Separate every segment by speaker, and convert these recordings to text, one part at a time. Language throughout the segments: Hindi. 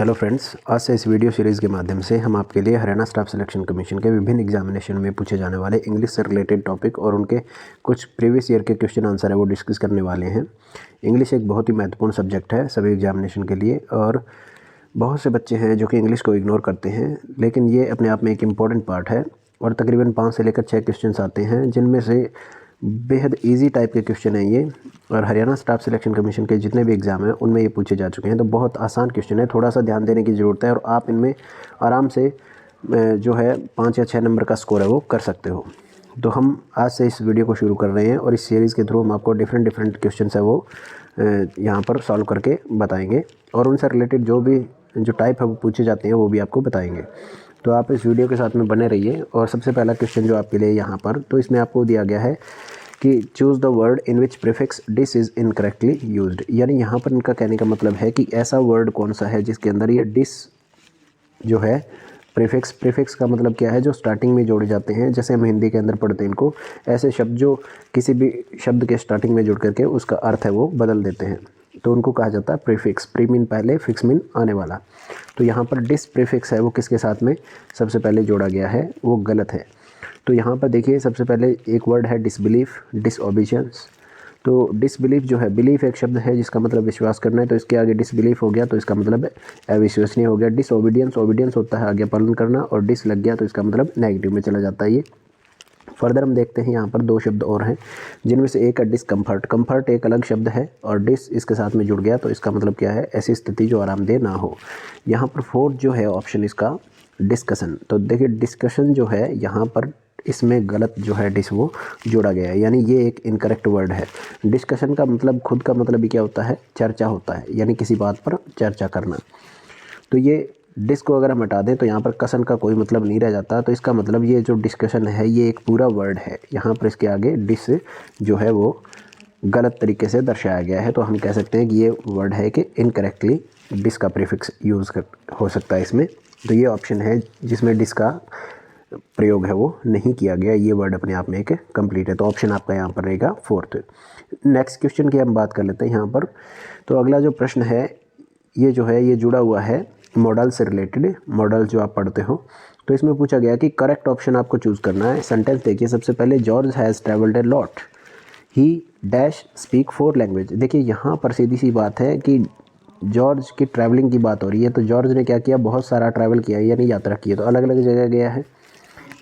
Speaker 1: हेलो फ्रेंड्स, आज से इस वीडियो सीरीज़ के माध्यम से हम आपके लिए हरियाणा स्टाफ सिलेक्शन कमीशन के विभिन्न एग्जामिनेशन में पूछे जाने वाले इंग्लिश से रिलेटेड टॉपिक और उनके कुछ प्रीवियस ईयर के क्वेश्चन आंसर है वो डिस्कस करने वाले हैं। इंग्लिश एक बहुत ही महत्वपूर्ण सब्जेक्ट है सभी एग्जामिनेशन के लिए और बहुत से बच्चे हैं जो कि इंग्लिश को इग्नोर करते हैं, लेकिन ये अपने आप में एक इम्पॉर्टेंट पार्ट है और तकरीबन 5 से लेकर 6 क्वेश्चन आते हैं जिनमें से बेहद इजी टाइप के क्वेश्चन हैं ये। और हरियाणा स्टाफ सिलेक्शन कमीशन के जितने भी एग्ज़ाम हैं उनमें ये पूछे जा चुके हैं, तो बहुत आसान क्वेश्चन है, थोड़ा सा ध्यान देने की ज़रूरत है और आप इनमें आराम से जो है 5 या 6 नंबर का स्कोर है वो कर सकते हो। तो हम आज से इस वीडियो को शुरू कर रहे हैं और इस सीरीज़ के थ्रू हम आपको डिफरेंट क्वेश्चन है वो यहाँ पर सॉल्व करके बताएँगे और उनसे रिलेटेड जो टाइप है वो पूछे जाते हैं वो भी आपको बताएँगे। तो आप इस वीडियो के साथ में बने रहिए। और सबसे पहला क्वेश्चन जो आपके लिए यहाँ पर, तो इसमें आपको दिया गया है कि choose the word in which prefix dis is incorrectly used. यानी यहाँ पर इनका कहने का मतलब है कि ऐसा वर्ड कौन सा है जिसके अंदर ये डिस जो है प्रीफिक्स का मतलब क्या है, जो स्टार्टिंग में जोड़े जाते हैं। जैसे हम हिंदी के अंदर पढ़ते हैं इनको, ऐसे शब्द जो किसी भी शब्द के स्टार्टिंग में जुड़ करके उसका अर्थ है वो बदल देते हैं, तो उनको कहा जाता है प्रीफिक्स। प्री मीन पहले, फिक्स मीन आने वाला। तो यहाँ पर डिस प्रीफिक्स है वो किसके साथ में सबसे पहले जोड़ा गया है, वो गलत है। तो यहाँ पर देखिए सबसे पहले एक वर्ड है डिसबिलीफ, डिसओबीडियंस। तो डिसबिलीफ जो है, बिलीफ एक शब्द है जिसका मतलब विश्वास करना है, तो इसके आगे डिसबिलीफ हो गया तो इसका मतलब अविश्वसनीय हो गया। डिसओबीडियंस, ओबीडियंस होता है आगे पालन करना, और डिस लग गया तो इसका मतलब नेगेटिव में चला जाता है ये। फर्दर हम देखते हैं यहाँ पर 2 शब्द और हैं जिनमें से एक है डिसकम्फर्ट। कम्फर्ट एक अलग शब्द है और डिस इसके साथ में जुड़ गया तो इसका मतलब क्या है, ऐसी स्थिति जो आरामदेह ना हो। यहाँ पर 4th जो है ऑप्शन इसका डिस्कशन। तो देखिए डिस्कशन जो है यहाँ पर इसमें गलत जो है डिस वो जोड़ा गया है, यानी ये एक इनकरेक्ट वर्ड है। डिस्कशन का मतलब खुद का मतलब ही क्या होता है, चर्चा होता है, यानी किसी बात पर चर्चा करना। तो ये डिस को अगर हम हटा दें तो यहाँ पर कसन का कोई मतलब नहीं रह जाता, तो इसका मतलब ये जो डिस्कशन है ये एक पूरा वर्ड है। यहाँ पर इसके आगे डिस जो है वो गलत तरीके से दर्शाया गया है, तो हम कह सकते हैं कि ये वर्ड है कि इनकरेक्टली डिस का प्रीफिक्स यूज़ हो सकता है इसमें। तो ये ऑप्शन है जिसमें डिस का प्रयोग है वो नहीं किया गया, ये वर्ड अपने आप में एक कंप्लीट है। तो ऑप्शन आपका यहाँ पर रहेगा 4th। नेक्स्ट क्वेश्चन की हम बात कर लेते हैं यहाँ पर। तो अगला जो प्रश्न है ये जो है ये जुड़ा हुआ है मॉडल से रिलेटेड, मॉडल जो आप पढ़ते हो। तो इसमें पूछा गया कि करेक्ट ऑप्शन आपको चूज़ करना है। सेंटेंस देखिए सबसे पहले, George has travelled a lot, he dash speak 4 language. देखिए यहाँ पर सीधी सी बात है कि जॉर्ज की ट्रैवलिंग की बात हो रही है, तो जॉर्ज ने क्या किया, बहुत सारा ट्रैवल किया यानी यात्रा की है, तो अलग अलग जगह गया है।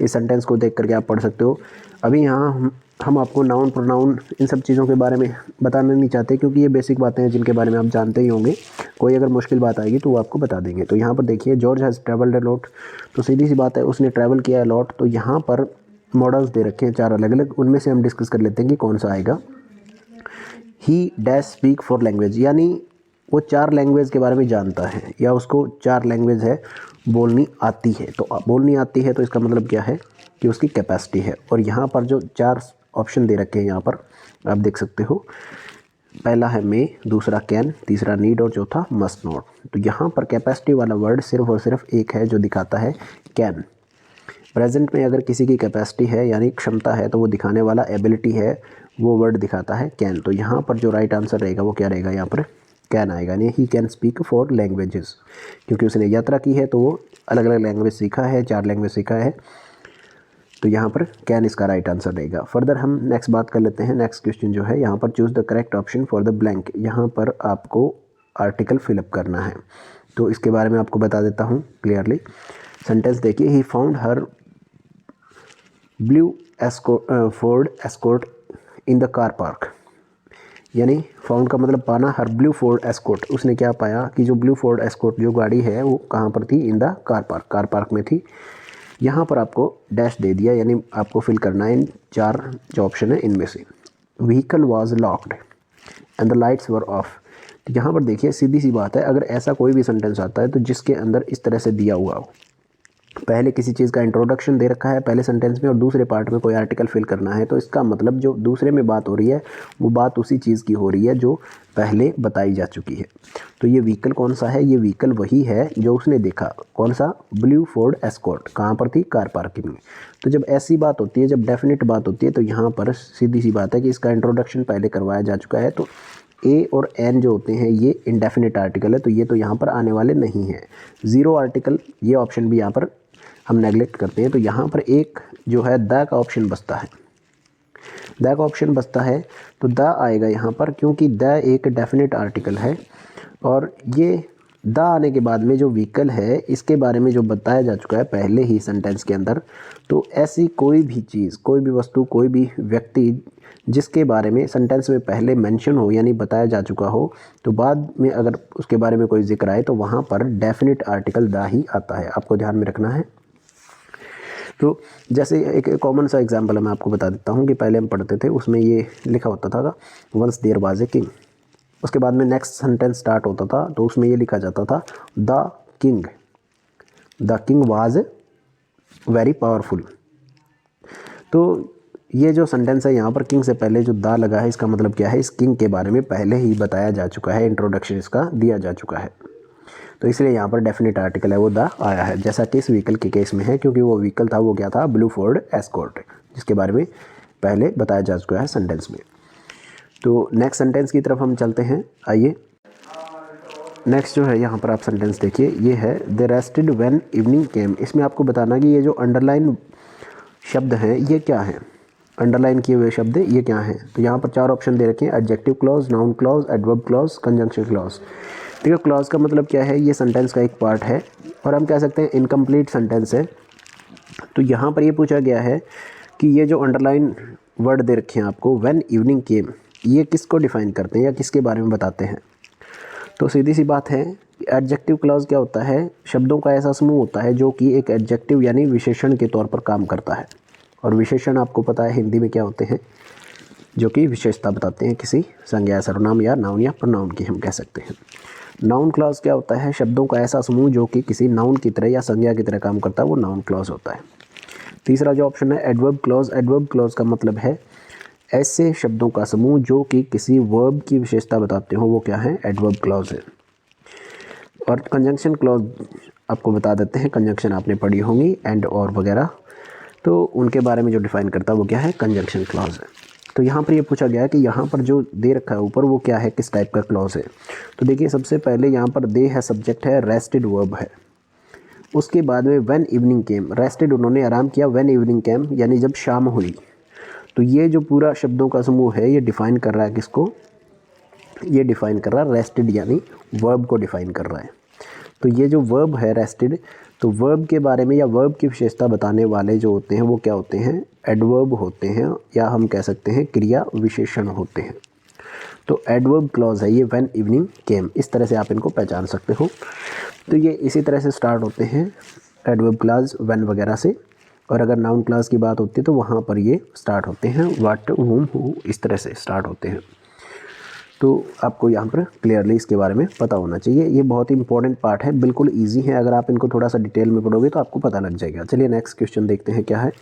Speaker 1: इस सेंटेंस को देख करके आप पढ़ सकते हो। अभी यहाँ हम आपको नाउन प्रोनाउन इन सब चीज़ों के बारे में बताना नहीं चाहते, क्योंकि ये बेसिक बातें हैं जिनके बारे में आप जानते ही होंगे। कोई अगर मुश्किल बात आएगी तो वो आपको बता देंगे। तो यहाँ पर देखिए George has travelled a lot, तो सीधी सी बात है उसने ट्रैवल किया है लॉट। तो यहाँ पर मॉडल्स दे रखे हैं 4 अलग अलग, उनमें से हम डिस्कस कर लेते हैं कि कौन सा आएगा। ही डैश स्पीक 4 लैंग्वेज, यानी वो 4 लैंग्वेज के बारे में जानता है या उसको 4 लैंग्वेज है बोलनी आती है। तो बोलनी आती है तो इसका मतलब क्या है कि उसकी कैपेसिटी है। और यहाँ पर जो 4 ऑप्शन दे रखे हैं यहाँ पर आप देख सकते हो, पहला है मे, दूसरा कैन, तीसरा नीड और चौथा मस्ट नॉट। तो यहाँ पर कैपेसिटी वाला वर्ड सिर्फ और सिर्फ एक है जो दिखाता है कैन। प्रेजेंट में अगर किसी की कैपेसिटी है यानी क्षमता है तो वो दिखाने वाला एबिलिटी है, वो वर्ड दिखाता है कैन। तो यहाँ पर जो राइट आंसर रहेगा वो क्या रहेगा, यहाँ पर कैन आएगा। यानी ही कैन स्पीक 4 लैंग्वेजेस, क्योंकि उसने यात्रा की है तो वो अलग अलग लैंग्वेज सीखा है, 4 लैंग्वेज सीखा है। तो यहाँ पर कैन इसका राइट आंसर रहेगा। फर्दर हम नेक्स्ट बात कर लेते हैं। नेक्स्ट क्वेश्चन जो है यहाँ पर, choose the correct option for the blank. यहाँ पर आपको आर्टिकल फिलअप करना है, तो इसके बारे में आपको बता देता हूँ क्लियरली। सेंटेंस देखिए, he found her blue Ford escort in the car park. यानी फाउंड का मतलब पाना, हर ब्लू फोर्ड एस्कॉर्ट, उसने क्या पाया कि जो ब्लू फोर्ड एस्कॉर्ट जो गाड़ी है वो कहाँ पर थी, in the car park, car park में थी। यहाँ पर आपको डैश दे दिया, यानी आपको फिल करना है इन 4 जो ऑप्शन है इनमें से। Vehicle was locked and the lights were of. तो यहाँ पर देखिए सीधी सी बात है, अगर ऐसा कोई भी सेंटेंस आता है तो जिसके अंदर इस तरह से दिया हुआ हो, पहले किसी चीज़ का इंट्रोडक्शन दे रखा है पहले सेंटेंस में और दूसरे पार्ट में कोई आर्टिकल फिल करना है, तो इसका मतलब जो दूसरे में बात हो रही है वो बात उसी चीज़ की हो रही है जो पहले बताई जा चुकी है। तो ये व्हीकल कौन सा है, ये व्हीकल वही है जो उसने देखा, कौन सा, ब्लू फोर्ड एस्कॉर्ट, कहाँ पर थी, कार पार्किंग में। तो जब ऐसी बात होती है, जब डेफिनेट बात होती है, तो यहाँ पर सीधी सी बात है कि इसका इंट्रोडक्शन पहले करवाया जा चुका है, तो ए और एन जो होते हैं ये इंडेफिनिट आर्टिकल है, तो ये तो यहाँ पर आने वाले नहीं हैं। ज़ीरो आर्टिकल ये ऑप्शन भी यहाँ पर हम नेगलेक्ट करते हैं, तो यहाँ पर एक जो है द का ऑप्शन बचता है। द का ऑप्शन बचता है तो द आएगा यहाँ पर, क्योंकि द एक डेफिनेट आर्टिकल है और ये द आने के बाद में जो व्हीकल है इसके बारे में जो बताया जा चुका है पहले ही सेंटेंस के अंदर। तो ऐसी कोई भी चीज़, कोई भी वस्तु, कोई भी व्यक्ति जिसके बारे में सेंटेंस में पहले मेंशन हो यानी बताया जा चुका हो, तो बाद में अगर उसके बारे में कोई जिक्र आए तो वहाँ पर डेफिनेट आर्टिकल द ही आता है, आपको ध्यान में रखना है। तो जैसे एक कॉमन सा एग्जांपल मैं आपको बता देता हूँ कि पहले हम पढ़ते थे, उसमें ये लिखा होता था once there was a king. उसके बाद में नेक्स्ट सेंटेंस स्टार्ट होता था तो उसमें ये लिखा जाता था the king was very powerful. तो ये जो सेंटेंस है यहाँ पर किंग से पहले जो द लगा है, इसका मतलब क्या है, इस किंग के बारे में पहले ही बताया जा चुका है, इंट्रोडक्शन इसका दिया जा चुका है। तो इसलिए यहाँ पर डेफिनेट आर्टिकल है वो द आया है, जैसा कि इस व्हीकल के केस में है, क्योंकि वो व्हीकल था वो क्या था, ब्लू फोर्ड एस्कॉर्ट, जिसके बारे में पहले बताया जा चुका है सेंटेंस में। तो नेक्स्ट सेंटेंस की तरफ हम चलते हैं। आइए नेक्स्ट जो है यहाँ पर आप सेंटेंस देखिए, ये है दे रेस्टेड व्हेन इवनिंग केम। इसमें आपको बताना कि ये जो अंडरलाइन शब्द हैं ये क्या हैं, अंडरलाइन किए हुए शब्द ये क्या हैं। तो यहाँ पर 4 ऑप्शन दे रखे हैं, adjective clause, noun clause, adverb clause, conjunction clause. देखिए क्लॉज का मतलब क्या है, ये सेंटेंस का एक पार्ट है और हम कह सकते हैं इनकम्प्लीट सेंटेंस है। तो यहाँ पर ये पूछा गया है कि ये जो अंडरलाइन वर्ड दे रखे हैं आपको, व्हेन इवनिंग केम, ये किसको डिफाइन करते हैं या किसके बारे में बताते हैं। तो सीधी सी बात है, एडजेक्टिव क्लॉज क्या होता है, शब्दों का ऐसा समूह होता है जो कि एक एडजेक्टिव यानी विशेषण के तौर पर काम करता है। और विशेषण आपको पता है हिंदी में क्या होते हैं, जो कि विशेषता बताते हैं किसी संज्ञा, सर्वनाम या नाउन या प्रोनाउन की हम कह सकते हैं। नाउन क्लॉज क्या होता है, शब्दों का ऐसा समूह जो कि किसी नाउन की तरह या संज्ञा की तरह काम करता है, वो नाउन क्लॉज होता है। तीसरा जो ऑप्शन है एडवर्ब क्लॉज, एडवर्ब क्लॉज का मतलब है ऐसे शब्दों का समूह जो कि किसी वर्ब की विशेषता बताते हो, वो क्या है, एडवर्ब क्लॉज है। और कंजंक्शन क्लॉज आपको बता देते हैं, कंजंक्शन आपने पढ़ी होंगी एंड और वगैरह, तो उनके बारे में जो डिफाइन करता है वो क्या है, कंजंक्शन क्लॉज है। तो यहाँ पर ये पूछा गया है कि यहाँ पर जो दे रखा है ऊपर वो क्या है, किस टाइप का क्लॉज है। तो देखिए सबसे पहले यहाँ पर दे है, सब्जेक्ट है, रेस्टेड वर्ब है। उसके बाद में व्हेन इवनिंग केम, रेस्टेड उन्होंने आराम किया, व्हेन इवनिंग केम यानी जब शाम हुई। तो ये जो पूरा शब्दों का समूह है ये डिफ़ाइन कर रहा है किसको, ये डिफ़ाइन कर रहा है रेस्टेड यानी वर्ब को डिफ़ाइन कर रहा है। तो ये जो वर्ब है रेस्टेड, तो वर्ब के बारे में या वर्ब की विशेषता बताने वाले जो होते हैं वो क्या होते हैं, एडवर्ब होते हैं, या हम कह सकते हैं क्रिया विशेषण होते हैं। तो एडवर्ब क्लॉज है ये व्हेन इवनिंग केम, इस तरह से आप इनको पहचान सकते हो। तो ये इसी तरह से स्टार्ट होते हैं एडवर्ब क्लॉज व्हेन वगैरह से। और अगर नाउन क्लॉज की बात होती है तो वहाँ पर ये स्टार्ट होते हैं व्हाट, whom, who, इस तरह से स्टार्ट होते हैं। तो आपको यहाँ पर क्लियरली इसके बारे में पता होना चाहिए, ये बहुत ही इंपॉर्टेंट पार्ट है, बिल्कुल ईजी है, अगर आप इनको थोड़ा सा डिटेल में पढ़ोगे तो आपको पता लग जाएगा। चलिए नेक्स्ट क्वेश्चन देखते हैं क्या है।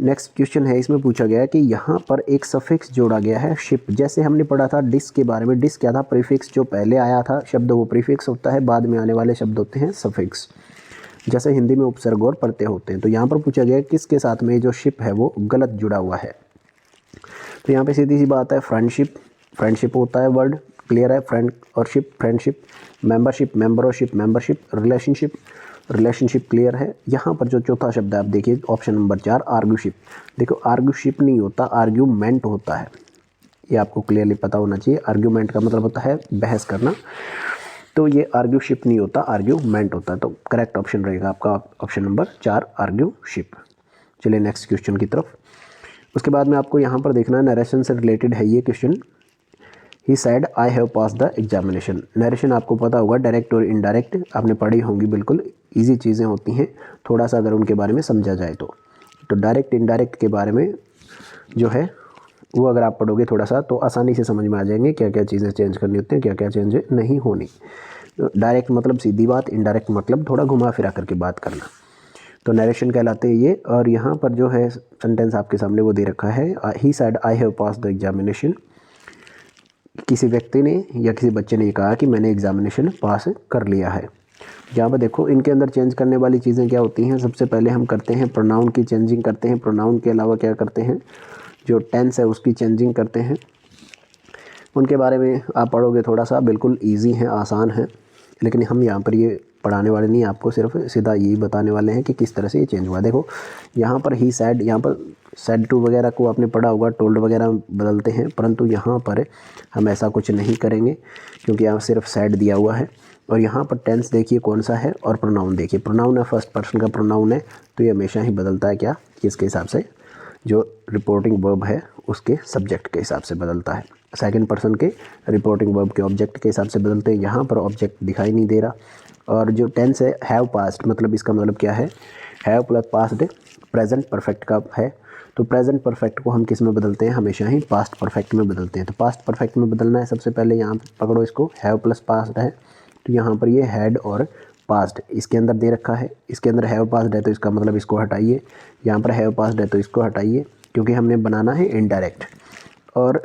Speaker 1: नेक्स्ट क्वेश्चन है, इसमें पूछा गया है कि यहाँ पर एक सफिक्स जोड़ा गया है शिप। जैसे हमने पढ़ा था डिस के बारे में, डिस क्या था, प्रीफिक्स, जो पहले आया था शब्द वो प्रीफिक्स होता है, बाद में आने वाले शब्द होते हैं सफिक्स। जैसे हिंदी में उपसर्ग और प्रत्यय होते हैं। तो यहाँ पर पूछा गया है किसके साथ में जो शिप है वो गलत जुड़ा हुआ है। तो यहाँ पे सीधी सी बात है, फ्रेंडशिप, फ्रेंडशिप होता है वर्ड, क्लियर है, फ्रेंड और ship, friendship, membership, membership, membership, relationship, relationship, clear है। यहाँ पर जो चौथा शब्द है आप देखिए ऑप्शन नंबर 4 आर्ग्यूशिप। देखो आर्ग्यूशिप नहीं होता, आर्ग्यूमेंट होता है, ये आपको क्लियरली पता होना चाहिए। आर्ग्यूमेंट का मतलब होता है बहस करना, तो ये आर्ग्यूशिप नहीं होता, आर्ग्यूमेंट होता है। तो करेक्ट ऑप्शन रहेगा आपका ऑप्शन नंबर 4 आर्ग्यूशिप। चलिए नेक्स्ट क्वेश्चन की तरफ। उसके बाद में आपको यहाँ पर देखना है, नरेशन से रिलेटेड है ये question. He said I have pass the examination. Narration आपको पता होगा डायरेक्ट और इनडायरेक्ट आपने पढ़ी होंगी, बिल्कुल ईजी चीज़ें होती हैं थोड़ा सा अगर उनके बारे में समझा जाए तो डायरेक्ट इनडायरेक्ट के बारे में जो है वो अगर आप पढ़ोगे थोड़ा सा तो आसानी से समझ में आ जाएंगे क्या क्या चीज़ें चेंज करनी होती हैं, क्या क्या चेंज नहीं होनी। डायरेक्ट मतलब सीधी बात, इनडायरेक्ट मतलब थोड़ा घुमा फिरा करके बात करना, तो नरेशन कहलाते हैं ये। और यहाँ पर जो है सेंटेंस आपके सामने वो दे रखा है, he said I have pass the examination. किसी व्यक्ति ने या किसी बच्चे ने कहा कि मैंने एग्जामिनेशन पास कर लिया है। यहाँ पर देखो इनके अंदर चेंज करने वाली चीज़ें क्या होती हैं, सबसे पहले हम करते हैं प्रोनाउन की चेंजिंग करते हैं, प्रोनाउन के अलावा क्या करते हैं, जो टेंस है उसकी चेंजिंग करते हैं। उनके बारे में आप पढ़ोगे थोड़ा सा, बिल्कुल ईजी है, आसान है, लेकिन हम यहाँ पर ये पढ़ाने वाले नहीं, आपको सिर्फ सीधा यही बताने वाले हैं कि किस तरह से ये चेंज हुआ। देखो यहाँ पर ही सैड, यहाँ पर सैड टू वगैरह को आपने पढ़ा होगा, टोल्ड वगैरह बदलते हैं, परंतु यहाँ पर हम ऐसा कुछ नहीं करेंगे क्योंकि यहाँ सिर्फ सैड दिया हुआ है। और यहाँ पर टेंस देखिए कौन सा है, और प्रोनाउन देखिए, प्रोनाउन है फर्स्ट पर्सन का प्रोनाउन है, तो ये हमेशा ही बदलता है क्या, किसके हिसाब से, जो रिपोर्टिंग वर्ब है उसके सब्जेक्ट के हिसाब से बदलता है। सेकंड पर्सन के रिपोर्टिंग वर्ब के ऑब्जेक्ट के हिसाब से बदलते हैं। यहाँ पर ऑब्जेक्ट दिखाई नहीं दे रहा। और जो टेंस है हैव पास्ट, मतलब इसका मतलब क्या है, have plus past present perfect का है, तो प्रेजेंट परफेक्ट को हम किस में बदलते हैं, हमेशा ही पास्ट परफेक्ट में बदलते हैं। तो पास्ट परफेक्ट में बदलना है, सबसे पहले यहाँ पकड़ो इसको, हैव प्लस पास्ट है, तो यहाँ पर ये हैड और पास्ट इसके अंदर दे रखा है, इसके अंदर हैव पास्ट है तो इसका मतलब इसको हटाइए, यहाँ पर हैव पास्ट है तो इसको हटाइए, क्योंकि हमने बनाना है इनडायरेक्ट। और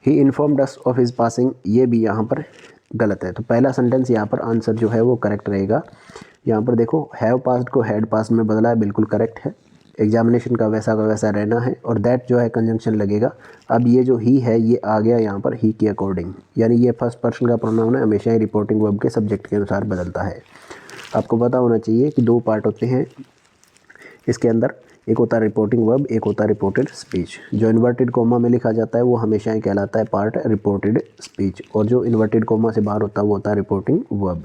Speaker 1: he informed us of his passing, ये भी यहाँ पर गलत है, तो पहला सेंटेंस यहाँ पर आंसर जो है वो करेक्ट रहेगा। यहाँ पर देखो हैव पास्ट को हैड पास्ट में बदला है, बिल्कुल करेक्ट है, एग्जामिनेशन का वैसा रहना है। और दैट जो है कंजंक्शन लगेगा। अब ये जो ही है ये आ गया यहाँ पर ही के अकॉर्डिंग, यानी ये फर्स्ट पर्सन का प्रोनाउन है, हमेशा ही रिपोर्टिंग वर्ब के सब्जेक्ट के अनुसार बदलता है। आपको पता होना चाहिए कि दो पार्ट होते हैं इसके अंदर, एक होता है रिपोर्टिंग वर्ब, एक होता है रिपोर्टेड स्पीच। जो इन्वर्टेड कोमा में लिखा जाता है वो हमेशा ही कहलाता है पार्ट रिपोर्टेड स्पीच, और जो इन्वर्टेड कोमा से बाहर होता है वो होता है रिपोर्टिंग वर्ब,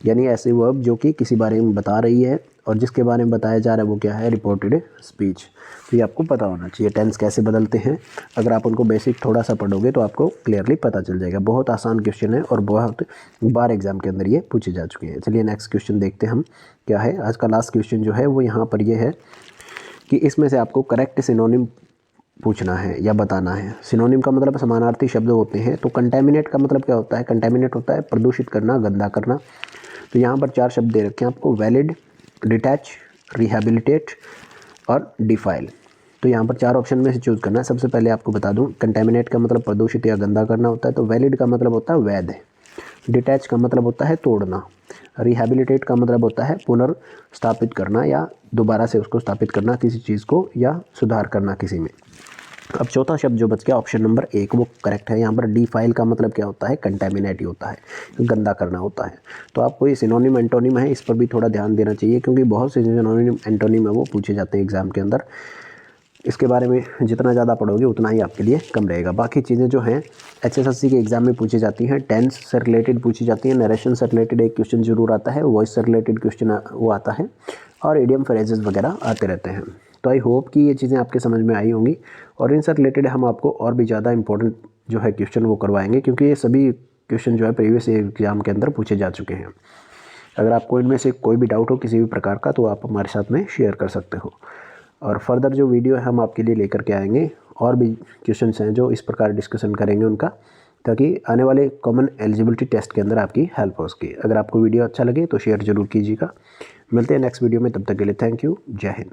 Speaker 1: यानी ऐसी वर्ब जो कि किसी बारे में बता रही है और जिसके बारे में बताया जा रहा है वो क्या है, रिपोर्टेड स्पीच। तो ये आपको पता होना चाहिए टेंस कैसे बदलते हैं। अगर आप उनको बेसिक थोड़ा सा पढ़ोगे तो आपको क्लियरली पता चल जाएगा। बहुत आसान क्वेश्चन है और बहुत बार एग्जाम के अंदर ये पूछे जा चुके हैं। चलिए नेक्स्ट क्वेश्चन देखते हैं हम क्या है। आज का लास्ट क्वेश्चन जो है वो यहाँ पर ये है कि इसमें से आपको करेक्ट सिनोनिम पूछना है या बताना है। सिनोनिम का मतलब समानार्थी शब्द होते हैं। तो कंटेमिनेट का मतलब क्या होता है, कंटेमिनेट होता है प्रदूषित करना, गंदा करना। तो यहाँ पर 4 शब्द दे रखे हैं आपको, वैलिड, डिटैच, रिहैबिलिटेट और डिफाइल। तो यहाँ पर 4 ऑप्शन में से चूज़ करना है। सबसे पहले आपको बता दूँ, कंटेमिनेट का मतलब प्रदूषित या गंदा करना होता है, तो वैलिड का मतलब होता है वैध, डिटैच का मतलब होता है तोड़ना, रिहैबिलिटेट का मतलब होता है पुनर्स्थापित करना या दोबारा से उसको स्थापित करना किसी चीज़ को, या सुधार करना किसी में। अब चौथा शब्द जो बच गया ऑप्शन नंबर 1 वो करेक्ट है। यहाँ पर डिफाइल का मतलब क्या होता है, कंटेमिनेट ही होता है, गंदा करना होता है। तो आपको ये सिनोनिम एंटोनिम है, इस पर भी थोड़ा ध्यान देना चाहिए, क्योंकि बहुत से सिनोनिम एंटोनिम है वो पूछे जाते हैं एग्जाम के अंदर। इसके बारे में जितना ज़्यादा पढ़ोगे उतना ही आपके लिए कम रहेगा। बाकी चीज़ें जो हैं HSSC के एग्ज़ाम में पूछी जाती हैं, टेंस से रिलेटेड पूछी जाती हैं, नरेशन से रिलेटेड एक क्वेश्चन जरूर आता है, वॉइस से रिलेटेड क्वेश्चन वो आता है, और इडियम फ्रेजेस वगैरह आते रहते हैं। तो आई होप कि ये चीज़ें आपके समझ में आई होंगी, और इनसे रिलेटेड हम आपको और भी ज़्यादा इंपॉर्टेंट जो है क्वेश्चन वो करवाएंगे, क्योंकि ये सभी क्वेश्चन जो है प्रीवियस एग्ज़ाम के अंदर पूछे जा चुके हैं। अगर आपको इनमें से कोई भी डाउट हो किसी भी प्रकार का, तो आप हमारे साथ में शेयर कर सकते हो। और फर्दर जो वीडियो है हम आपके लिए लेकर के आएंगे, और भी क्वेश्चंस हैं जो इस प्रकार डिस्कशन करेंगे उनका, ताकि आने वाले कॉमन एलिजिबिलिटी टेस्ट के अंदर आपकी हेल्प हो सके। अगर आपको वीडियो अच्छा लगे तो शेयर ज़रूर कीजिएगा। मिलते हैं नेक्स्ट वीडियो में, तब तक के लिए थैंक यू, जय हिंद।